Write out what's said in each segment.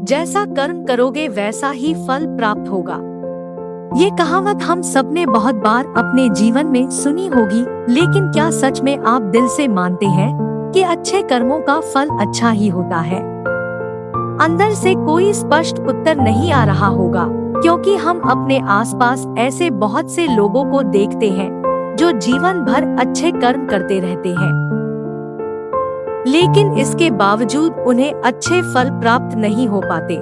जैसा कर्म करोगे वैसा ही फल प्राप्त होगा। ये कहावत हम सबने बहुत बार अपने जीवन में सुनी होगी, लेकिन क्या सच में आप दिल से मानते हैं कि अच्छे कर्मों का फल अच्छा ही होता है? अंदर से कोई स्पष्ट उत्तर नहीं आ रहा होगा, क्योंकि हम अपने आसपास ऐसे बहुत से लोगों को देखते हैं जो जीवन भर अच्छे कर्म करते रहते हैं, लेकिन इसके बावजूद उन्हें अच्छे फल प्राप्त नहीं हो पाते।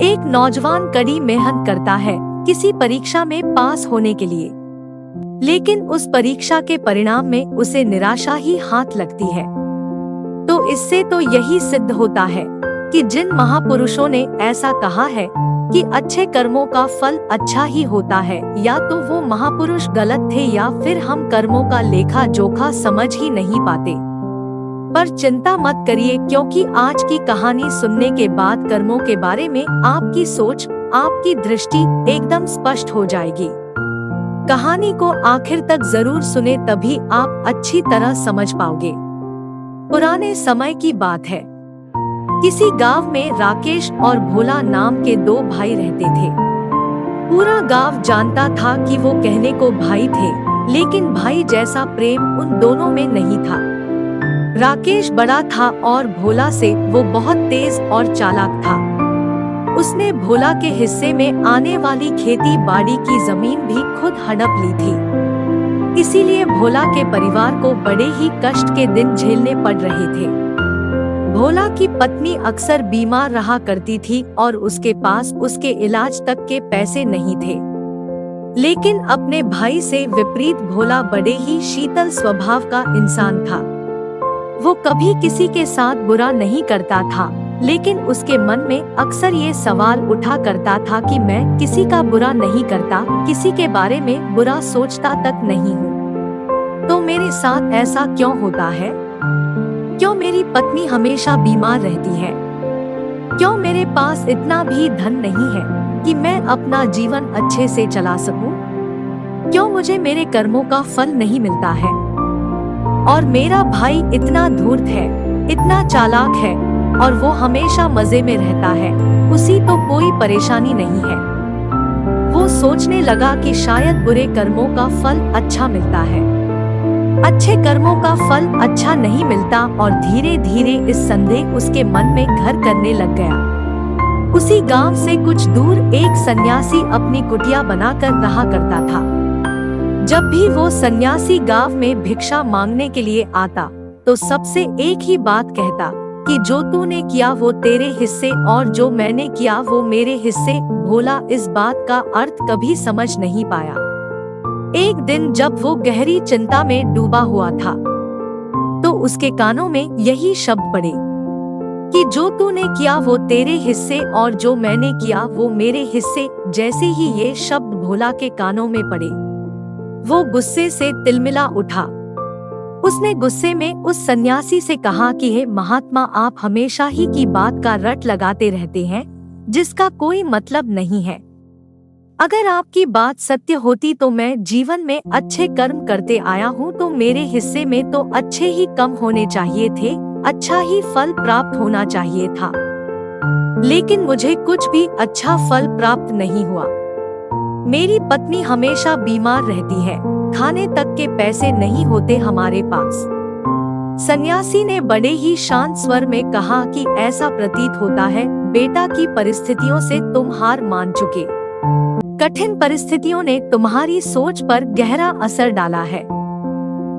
एक नौजवान कड़ी मेहनत करता है किसी परीक्षा में पास होने के लिए, लेकिन उस परीक्षा के परिणाम में उसे निराशा ही हाथ लगती है। तो इससे तो यही सिद्ध होता है कि जिन महापुरुषों ने ऐसा कहा है कि अच्छे कर्मों का फल अच्छा ही होता है, या तो वो महापुरुष गलत थे या फिर हम कर्मों का लेखा जोखा समझ ही नहीं पाते। पर चिंता मत करिए, क्योंकि आज की कहानी सुनने के बाद कर्मों के बारे में आपकी सोच, आपकी दृष्टि एकदम स्पष्ट हो जाएगी। कहानी को आखिर तक जरूर सुने, तभी आप अच्छी तरह समझ पाओगे। पुराने समय की बात है। किसी गांव में राकेश और भोला नाम के दो भाई रहते थे। पूरा गांव जानता था कि वो कहने को भाई थे, लेकिन भाई जैसा प्रेम उन दोनों में नहीं था। राकेश बड़ा था और भोला से वो बहुत तेज और चालाक था। उसने भोला के हिस्से में आने वाली खेती बाड़ी की जमीन भी खुद हड़प ली थी। इसीलिए भोला के परिवार को बड़े ही कष्ट के दिन झेलने पड़ रहे थे। भोला की पत्नी अक्सर बीमार रहा करती थी और उसके पास उसके इलाज तक के पैसे नहीं थे। लेकिन अपने भाई से विपरीत भोला बड़े ही शीतल स्वभाव का इंसान था। वो कभी किसी के साथ बुरा नहीं करता था, लेकिन उसके मन में अक्सर ये सवाल उठा करता था कि मैं किसी का बुरा नहीं करता, किसी के बारे में बुरा सोचता तक नहीं हूँ, तो मेरे साथ ऐसा क्यों होता है? क्यों मेरी पत्नी हमेशा बीमार रहती है? क्यों मेरे पास इतना भी धन नहीं है कि मैं अपना जीवन अच्छे से चला सकूं? क्यों मुझे मेरे कर्मों का फल नहीं मिलता है? और मेरा भाई इतना धूर्त है, इतना चालाक है और वो हमेशा मजे में रहता है, उसी तो कोई परेशानी नहीं है। वो सोचने लगा कि शायद बुरे कर्मों का फल अच्छा मिलता है, अच्छे कर्मों का फल अच्छा नहीं मिलता, और धीरे धीरे इस संदेह उसके मन में घर करने लग गया। उसी गांव से कुछ दूर एक सन्यासी अपनी कुटिया बनाकर रहा करता था। जब भी वो सन्यासी गांव में भिक्षा मांगने के लिए आता तो सबसे एक ही बात कहता कि जो तूने किया वो तेरे हिस्से और जो मैंने किया वो मेरे हिस्से। भोला इस बात का अर्थ कभी समझ नहीं पाया। एक दिन जब वो गहरी चिंता में डूबा हुआ था तो उसके कानों में यही शब्द पड़े कि जो तूने किया वो तेरे हिस्से और जो मैंने किया वो मेरे हिस्से। जैसे ही ये शब्द भोला के कानों में पड़े, वो गुस्से से तिलमिला उठा। उसने गुस्से में उस सन्यासी से कहा कि हे महात्मा, आप हमेशा ही की बात का रट लगाते रहते हैं जिसका कोई मतलब नहीं है। अगर आपकी बात सत्य होती तो मैं जीवन में अच्छे कर्म करते आया हूँ, तो मेरे हिस्से में तो अच्छे ही कम होने चाहिए थे, अच्छा ही फल प्राप्त होना चाहिए था, लेकिन मुझे कुछ भी अच्छा फल प्राप्त नहीं हुआ। मेरी पत्नी हमेशा बीमार रहती है, खाने तक के पैसे नहीं होते हमारे पास। सन्यासी ने बड़े ही शांत स्वर में कहा कि ऐसा प्रतीत होता है बेटा की परिस्थितियों से तुम हार मान चुके। कठिन परिस्थितियों ने तुम्हारी सोच पर गहरा असर डाला है।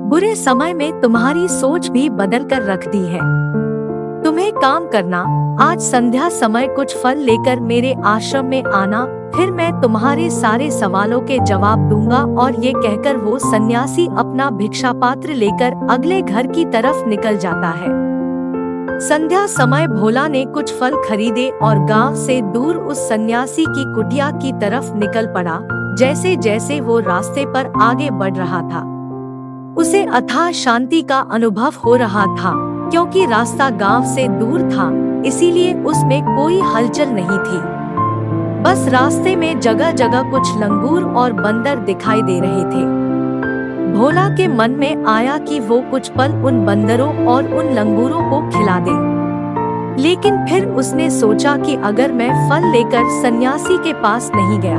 बुरे समय में तुम्हारी सोच भी बदल कर रख दी है। तुम्हें काम करना, आज संध्या समय कुछ फल लेकर मेरे आश्रम में आना, फिर मैं तुम्हारे सारे सवालों के जवाब दूंगा। और ये कहकर वो सन्यासी अपना भिक्षा पात्र लेकर अगले घर की तरफ निकल जाता है। संध्या समय भोला ने कुछ फल खरीदे और गांव से दूर उस सन्यासी की कुटिया की तरफ निकल पड़ा। जैसे जैसे वो रास्ते पर आगे बढ़ रहा था, उसे अथाह शांति का अनुभव हो रहा था। क्योंकि रास्ता गांव से दूर था, इसीलिए उसमें कोई हलचल नहीं थी। बस रास्ते में जगह जगह कुछ लंगूर और बंदर दिखाई दे रहे थे। भोला के मन में आया कि वो कुछ पल उन बंदरों और उन लंगूरों को खिला दे। लेकिन फिर उसने सोचा कि अगर मैं फल लेकर सन्यासी के पास नहीं गया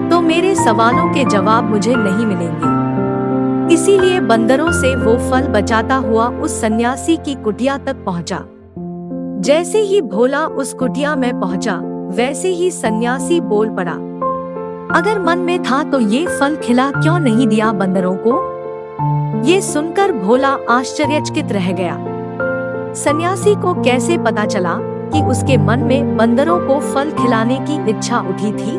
तो मेरे सवालों के जवाब मुझे नहीं मिलेंगे। इसीलिए बंदरों से वो फल बचाता हुआ उस सन्यासी की कुटिया तक पहुंचा। जैसे ही भोला उस कुटिया में पहुंचा, वैसे ही सन्यासी बोल पड़ा, अगर मन में था तो ये फल खिला क्यों नहीं दिया बंदरों को? ये सुनकर भोला आश्चर्यचकित रह गया। सन्यासी को कैसे पता चला कि उसके मन में बंदरों को फल खिलाने की इच्छा उठी थी?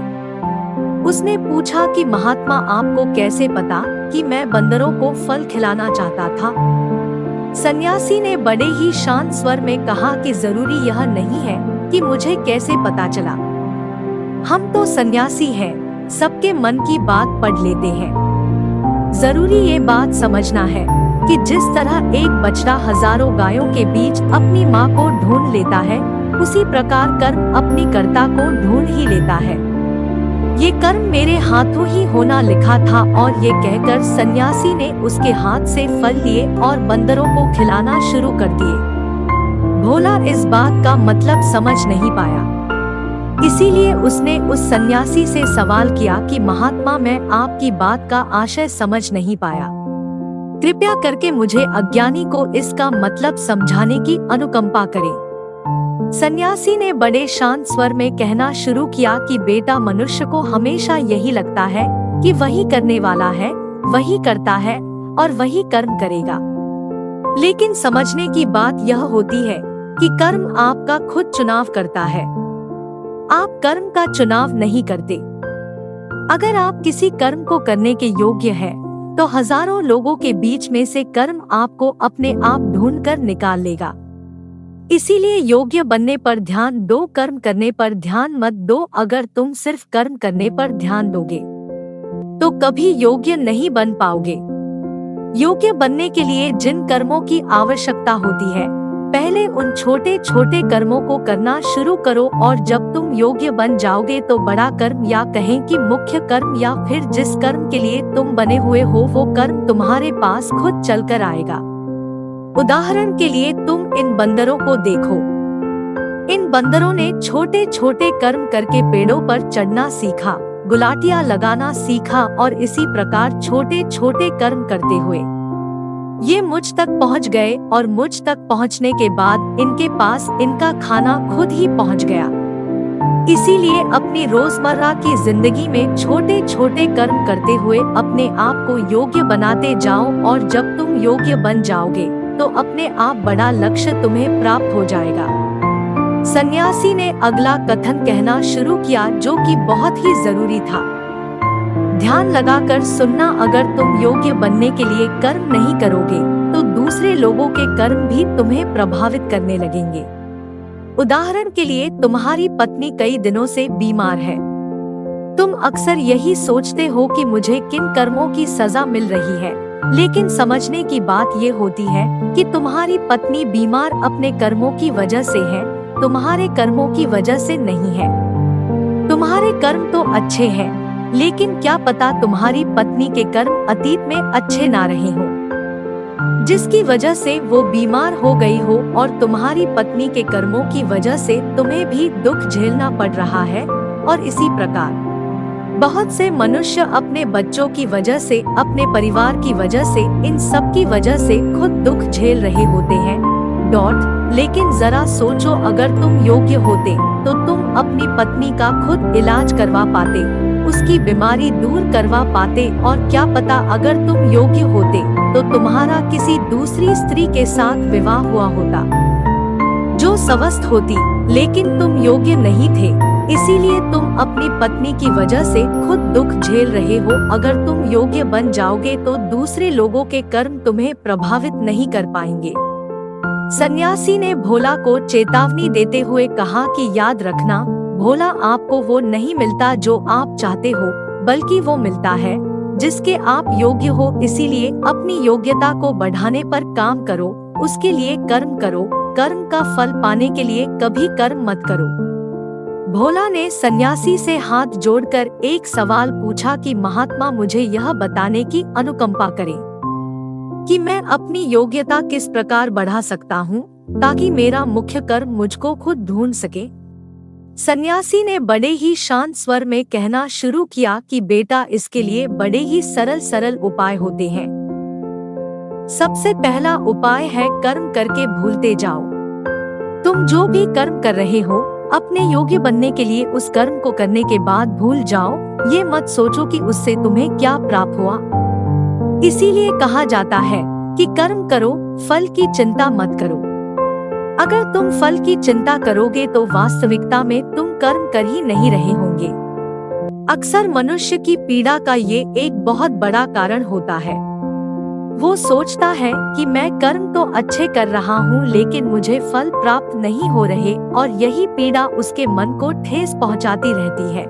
उसने पूछा कि महात्मा, आपको कैसे पता कि मैं बंदरों को फल खिलाना चाहता था? सन्यासी ने बड़े ही शांत स्वर में कहा कि जरूरी यह नहीं है कि मुझे कैसे पता चला। हम तो सन्यासी हैं, सबके मन की बात पढ़ लेते हैं। जरूरी ये बात समझना है कि जिस तरह एक बछड़ा हजारों गायों के बीच अपनी माँ को ढूंढ लेता है, उसी प्रकार कर्म अपनी कर्ता को ढूंढ ही लेता है। ये कर्म मेरे हाथों ही होना लिखा था। और ये कहकर सन्यासी ने उसके हाथ से फल लिए और बंदरों को खिलाना शुरू कर दिए। भोला इस बात का मतलब समझ नहीं पाया, इसीलिए उसने उस सन्यासी से सवाल किया कि महात्मा, मैं आपकी बात का आशय समझ नहीं पाया, कृपया करके मुझे अज्ञानी को इसका मतलब समझाने की अनुकंपा करें। सन्यासी ने बड़े शांत स्वर में कहना शुरू किया कि बेटा, मनुष्य को हमेशा यही लगता है कि वही करने वाला है, वही करता है और वही कर्म करेगा। लेकिन समझने की बात यह होती है कि कर्म आपका खुद चुनाव करता है, आप कर्म का चुनाव नहीं करते। अगर आप किसी कर्म को करने के योग्य है तो हजारों लोगों के बीच में से कर्म आपको अपने आप ढूंढकर निकाल लेगा। इसीलिए योग्य बनने पर ध्यान दो, कर्म करने पर ध्यान मत दो। अगर तुम सिर्फ कर्म करने पर ध्यान दोगे तो कभी योग्य नहीं बन पाओगे। योग्य बनने के लिए जिन कर्मों की आवश्यकता होती है, पहले उन छोटे छोटे कर्मों को करना शुरू करो, और जब तुम योग्य बन जाओगे तो बड़ा कर्म, या कहें कि मुख्य कर्म, या फिर जिस कर्म के लिए तुम बने हुए हो वो कर्म तुम्हारे पास खुद चलकर आएगा। उदाहरण के लिए तुम इन बंदरों को देखो। इन बंदरों ने छोटे छोटे कर्म करके पेड़ों पर चढ़ना सीखा, गुलाटियां लगाना सीखा, और इसी प्रकार छोटे छोटे कर्म करते हुए ये मुझ तक पहुंच गए, और मुझ तक पहुंचने के बाद इनके पास इनका खाना खुद ही पहुंच गया। इसीलिए अपनी रोजमर्रा की जिंदगी में छोटे छोटे कर्म करते हुए अपने आप को योग्य बनाते जाओ, और जब तुम योग्य बन जाओगे तो अपने आप बड़ा लक्ष्य तुम्हें प्राप्त हो जाएगा। सन्यासी ने अगला कथन कहना शुरू किया, जो कि बहुत ही जरूरी था। ध्यान लगाकर सुनना, अगर तुम योग्य बनने के लिए कर्म नहीं करोगे तो दूसरे लोगों के कर्म भी तुम्हें प्रभावित करने लगेंगे। उदाहरण के लिए तुम्हारी पत्नी कई दिनों से बीमार है। तुम अक्सर यही सोचते हो कि मुझे किन कर्मों की सजा मिल रही है, लेकिन समझने की बात ये होती है कि तुम्हारी पत्नी बीमार अपने कर्मों की वजह से है, तुम्हारे कर्मों की वजह से नहीं है। तुम्हारे कर्म तो अच्छे हैं, लेकिन क्या पता तुम्हारी पत्नी के कर्म अतीत में अच्छे ना रहे हो, जिसकी वजह से वो बीमार हो गई हो, और तुम्हारी पत्नी के कर्मों की वजह से तुम्हें भी दुख झेलना पड़ रहा है। और इसी प्रकार बहुत से मनुष्य अपने बच्चों की वजह से, अपने परिवार की वजह से, इन सब की वजह से खुद दुख झेल रहे होते हैं। लेकिन जरा सोचो, अगर तुम योग्य होते तो तुम अपनी पत्नी का खुद इलाज करवा पाते, उसकी बीमारी दूर करवा पाते, और क्या पता अगर तुम योग्य होते तो तुम्हारा किसी दूसरी स्त्री के साथ विवाह हुआ होता जो स्वस्थ होती, लेकिन तुम योग्य नहीं थे, इसीलिए तुम अपनी पत्नी की वजह से खुद दुख झेल रहे हो। अगर तुम योग्य बन जाओगे तो दूसरे लोगों के कर्म तुम्हें प्रभावित नहीं कर पाएंगे। सन्यासी ने भोला को चेतावनी देते हुए कहा कि याद रखना भोला, आपको वो नहीं मिलता जो आप चाहते हो, बल्कि वो मिलता है जिसके आप योग्य हो। इसीलिए अपनी योग्यता को बढ़ाने पर काम करो, उसके लिए कर्म करो। कर्म का फल पाने के लिए कभी कर्म मत करो। भोला ने सन्यासी से हाथ जोड़कर एक सवाल पूछा कि महात्मा, मुझे यह बताने की अनुकंपा करें कि मैं अपनी योग्यता किस प्रकार बढ़ा सकता हूँ। ताकि मेरा मुख्य कर्म मुझको खुद ढूंढ सके। सन्यासी ने बड़े ही शांत स्वर में कहना शुरू किया कि बेटा, इसके लिए बड़े ही सरल सरल उपाय होते हैं। सबसे पहला उपाय है कर्म करके भूलते जाओ। तुम जो भी कर्म कर रहे हो, अपने योग्य बनने के लिए उस कर्म को करने के बाद भूल जाओ। ये मत सोचो कि उससे तुम्हें क्या प्राप्त हुआ। इसीलिए कहा जाता है कि कर्म करो, फल की चिंता मत करो। अगर तुम फल की चिंता करोगे तो वास्तविकता में तुम कर्म कर ही नहीं रहे होंगे। अक्सर मनुष्य की पीड़ा का ये एक बहुत बड़ा कारण होता है। वो सोचता है कि मैं कर्म तो अच्छे कर रहा हूँ, लेकिन मुझे फल प्राप्त नहीं हो रहे, और यही पीड़ा उसके मन को ठेस पहुँचाती रहती है,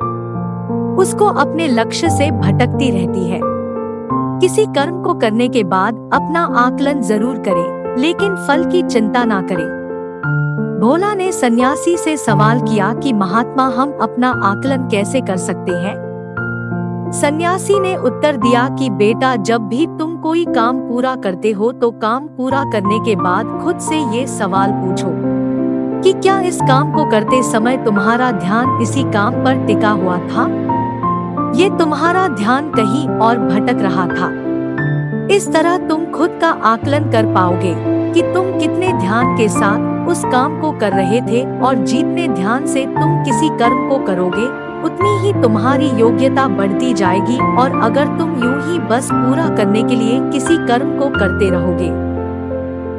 उसको अपने लक्ष्य से भटकती रहती है। किसी कर्म को करने के बाद अपना आकलन जरूर करें, लेकिन फल की चिंता ना करें। भोला ने सन्यासी से सवाल किया कि महात्मा, हम अपना आकलन कैसे कर सकते हैं? सन्यासी ने उत्तर दिया कि बेटा, जब भी तुम कोई काम पूरा करते हो तो काम पूरा करने के बाद खुद से ये सवाल पूछो कि क्या इस काम को करते समय तुम्हारा ध्यान इसी काम पर टिका हुआ था? ये तुम्हारा ध्यान कहीं और भटक रहा था। इस तरह तुम खुद का आकलन कर पाओगे कि तुम कितने ध्यान के साथ उस काम को कर रहे थे, और जितने ध्यान से तुम किसी कर्म को करोगे उतनी ही तुम्हारी योग्यता बढ़ती जाएगी। और अगर तुम यूं ही बस पूरा करने के लिए किसी कर्म को करते रहोगे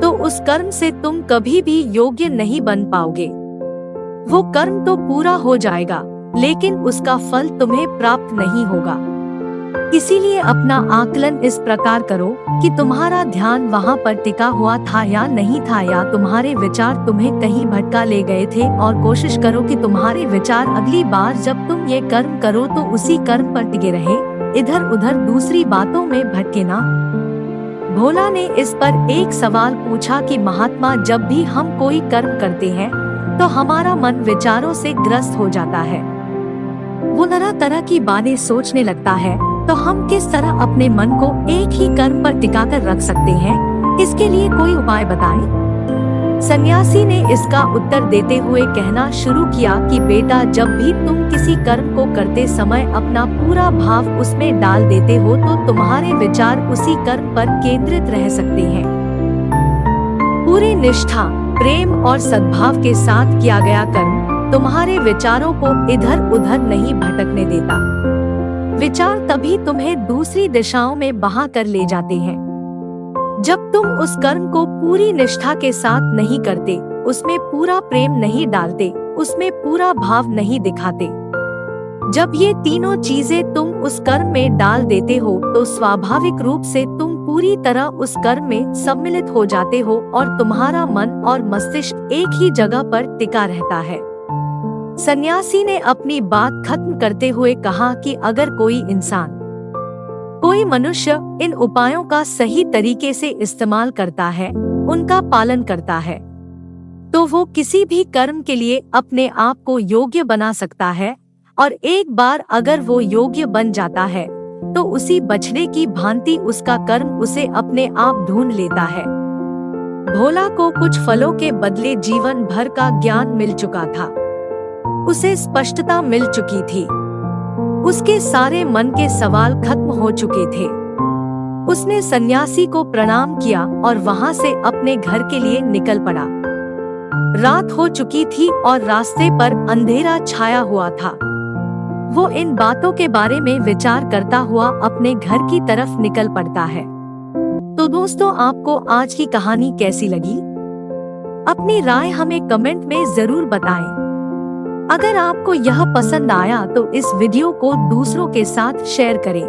तो उस कर्म से तुम कभी भी योग्य नहीं बन पाओगे। वो कर्म तो पूरा हो जाएगा, लेकिन उसका फल तुम्हें प्राप्त नहीं होगा। इसीलिए अपना आकलन इस प्रकार करो कि तुम्हारा ध्यान वहाँ पर टिका हुआ था या नहीं था, या तुम्हारे विचार तुम्हें कहीं भटका ले गए थे। और कोशिश करो कि तुम्हारे विचार अगली बार जब तुम ये कर्म करो तो उसी कर्म पर टिके रहे, इधर उधर दूसरी बातों में भटके ना। भोला ने इस पर एक सवाल पूछा कि महात्मा, जब भी हम कोई कर्म करते हैं तो हमारा मन विचारों से ग्रस्त हो जाता है। वो तरह तरह की बातें सोचने लगता है, तो हम किस तरह अपने मन को एक ही कर्म पर टिकाकर रख सकते हैं? इसके लिए कोई उपाय बताएं। सन्यासी ने इसका उत्तर देते हुए कहना शुरू किया कि बेटा, जब भी तुम किसी कर्म को करते समय अपना पूरा भाव उसमें डाल देते हो तो तुम्हारे विचार उसी कर्म पर केंद्रित रह सकते हैं। पूरी निष्ठा, प्रेम और सद्भाव के साथ किया गया कर्म तुम्हारे विचारों को इधर उधर नहीं भटकने देता। विचार तभी तुम्हें दूसरी दिशाओं में बहा कर ले जाते हैं जब तुम उस कर्म को पूरी निष्ठा के साथ नहीं करते, उसमें पूरा प्रेम नहीं डालते, उसमें पूरा भाव नहीं दिखाते। जब ये तीनों चीजें तुम उस कर्म में डाल देते हो तो स्वाभाविक रूप से तुम पूरी तरह उस कर्म में सम्मिलित हो जाते हो और तुम्हारा मन और मस्तिष्क एक ही जगह पर टिका रहता है। सन्यासी ने अपनी बात खत्म करते हुए कहा कि अगर कोई इंसान, कोई मनुष्य इन उपायों का सही तरीके से इस्तेमाल करता है, उनका पालन करता है, तो वो किसी भी कर्म के लिए अपने आप को योग्य बना सकता है। और एक बार अगर वो योग्य बन जाता है तो उसी बछड़े की भांति उसका कर्म उसे अपने आप ढूंढ लेता है। भोला को कुछ फलों के बदले जीवन भर का ज्ञान मिल चुका था, उसे स्पष्टता मिल चुकी थी, उसके सारे मन के सवाल खत्म हो चुके थे। उसने सन्यासी को प्रणाम किया और वहां से अपने घर के लिए निकल पड़ा। रात हो चुकी थी और रास्ते पर अंधेरा छाया हुआ था। वो इन बातों के बारे में विचार करता हुआ अपने घर की तरफ निकल पड़ता है। तो दोस्तों, आपको आज की कहानी कैसी लगी? अपनी राय हमें कमेंट में जरूर बताएं। अगर आपको यह पसंद आया तो इस वीडियो को दूसरों के साथ शेयर करें।